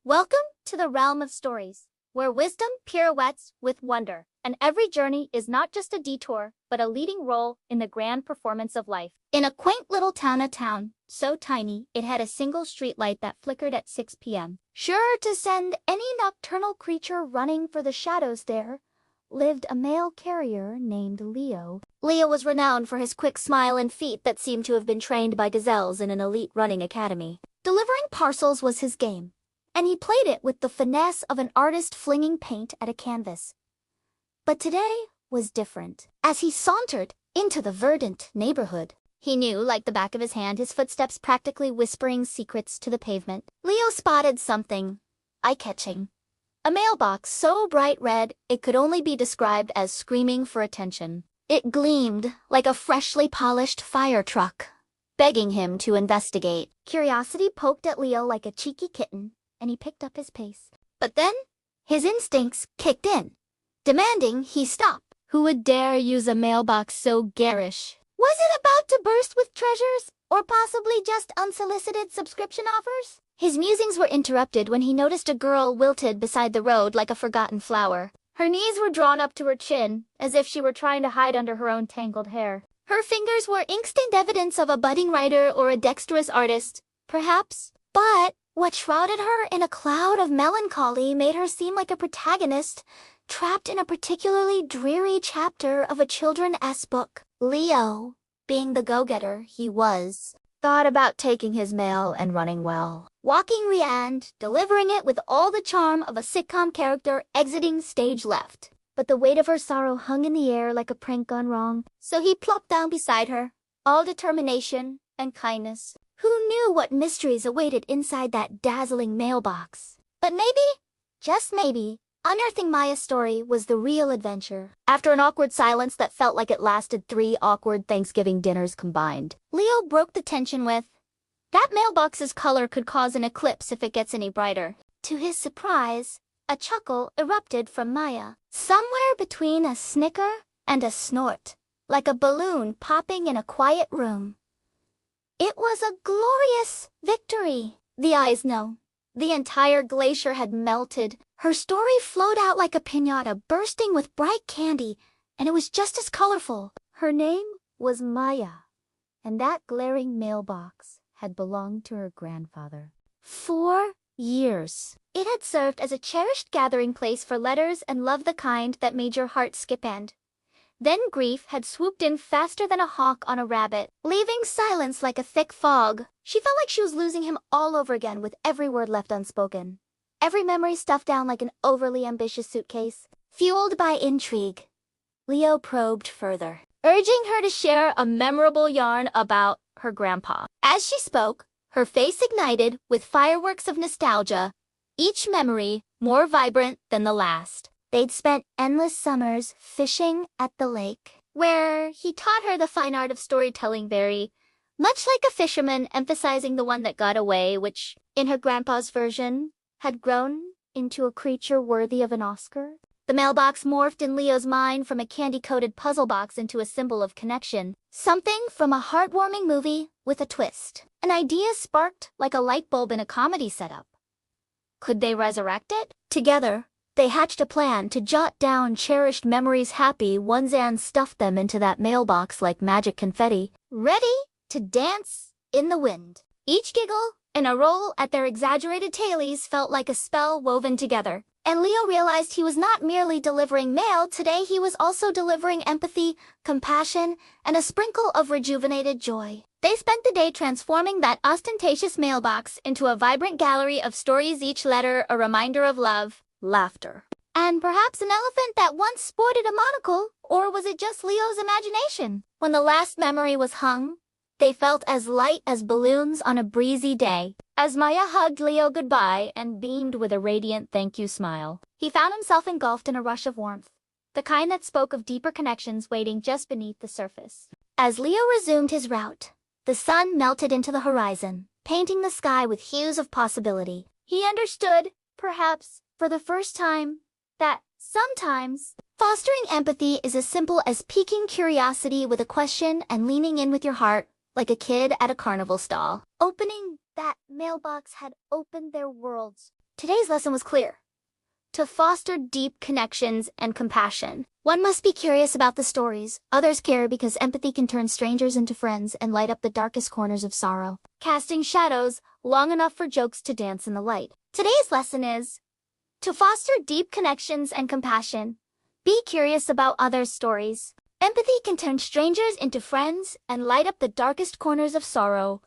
Welcome to the realm of stories, where wisdom pirouettes with wonder, and every journey is not just a detour, but a leading role in the grand performance of life. In a quaint little town, so tiny it had a single streetlight that flickered at 6 p.m., sure to send any nocturnal creature running for the shadows, there lived a mail carrier named Leo. Leo was renowned for his quick smile and feet that seemed to have been trained by gazelles in an elite running academy. Delivering parcels was his game, and he played it with the finesse of an artist flinging paint at a canvas. But today was different. As he sauntered into the verdant neighborhood, he knew like the back of his hand, his footsteps practically whispering secrets to the pavement. Leo spotted something eye-catching. A mailbox so bright red it could only be described as screaming for attention. It gleamed like a freshly polished fire truck, begging him to investigate. Curiosity poked at Leo like a cheeky kitten, and he picked up his pace. But then, his instincts kicked in, demanding he stop. Who would dare use a mailbox so garish? Was it about to burst with treasures, or possibly just unsolicited subscription offers? His musings were interrupted when he noticed a girl wilted beside the road like a forgotten flower. Her knees were drawn up to her chin, as if she were trying to hide under her own tangled hair. Her fingers were instant evidence of a budding writer or a dexterous artist, perhaps. But what shrouded her in a cloud of melancholy made her seem like a protagonist trapped in a particularly dreary chapter of a children's book. Leo, being the go-getter he was, thought about taking his mail and running well. Walking Riand, delivering it with all the charm of a sitcom character exiting stage left. But the weight of her sorrow hung in the air like a prank gone wrong, so he plopped down beside her, all determination and kindness. Who knew what mysteries awaited inside that dazzling mailbox? But maybe, just maybe, unearthing Maya's story was the real adventure. After an awkward silence that felt like it lasted 3 awkward Thanksgiving dinners combined, Leo broke the tension with, "That mailbox's color could cause an eclipse if it gets any brighter." To his surprise, a chuckle erupted from Maya, somewhere between a snicker and a snort, like a balloon popping in a quiet room. It was a glorious victory. The eyes know. The entire glacier had melted. Her story flowed out like a piñata bursting with bright candy, and it was just as colorful. Her name was Maya, and that glaring mailbox had belonged to her grandfather. 4 years. It had served as a cherished gathering place for letters and love the kind that made your heart skip, and then grief had swooped in faster than a hawk on a rabbit, leaving silence like a thick fog. She felt like she was losing him all over again with every word left unspoken, every memory stuffed down like an overly ambitious suitcase. Fueled by intrigue, Leo probed further, urging her to share a memorable yarn about her grandpa. As she spoke, her face ignited with fireworks of nostalgia, each memory more vibrant than the last. They'd spent endless summers fishing at the lake, where he taught her the fine art of storytelling, very much like a fisherman, emphasizing the one that got away, which, in her grandpa's version, had grown into a creature worthy of an Oscar. The mailbox morphed in Leo's mind from a candy-coated puzzle box into a symbol of connection, something from a heartwarming movie with a twist. An idea sparked like a light bulb in a comedy setup. Could they resurrect it? Together, they hatched a plan to jot down cherished memories, happy ones, and stuff them into that mailbox like magic confetti, ready to dance in the wind. Each giggle and a roll at their exaggerated tailies felt like a spell woven together. And Leo realized he was not merely delivering mail today, he was also delivering empathy, compassion, and a sprinkle of rejuvenated joy. They spent the day transforming that ostentatious mailbox into a vibrant gallery of stories, each letter a reminder of love, laughter, and perhaps an elephant that once sported a monocle. Or was it just Leo's imagination? When the last memory was hung, they felt as light as balloons on a breezy day. As Maya hugged Leo goodbye and beamed with a radiant thank you smile, he found himself engulfed in a rush of warmth, the kind that spoke of deeper connections waiting just beneath the surface. As Leo resumed his route, the sun melted into the horizon, painting the sky with hues of possibility. He understood, perhaps for the first time, that sometimes fostering empathy is as simple as piquing curiosity with a question and leaning in with your heart, like a kid at a carnival stall. Opening that mailbox had opened their worlds Today's lesson was clear. To foster deep connections and compassion, one must be curious about the stories others care, because empathy can turn strangers into friends and light up the darkest corners of sorrow, casting shadows long enough for jokes to dance in the light. Today's lesson is to foster deep connections and compassion. Be curious about others' stories. Empathy can turn strangers into friends and light up the darkest corners of sorrow.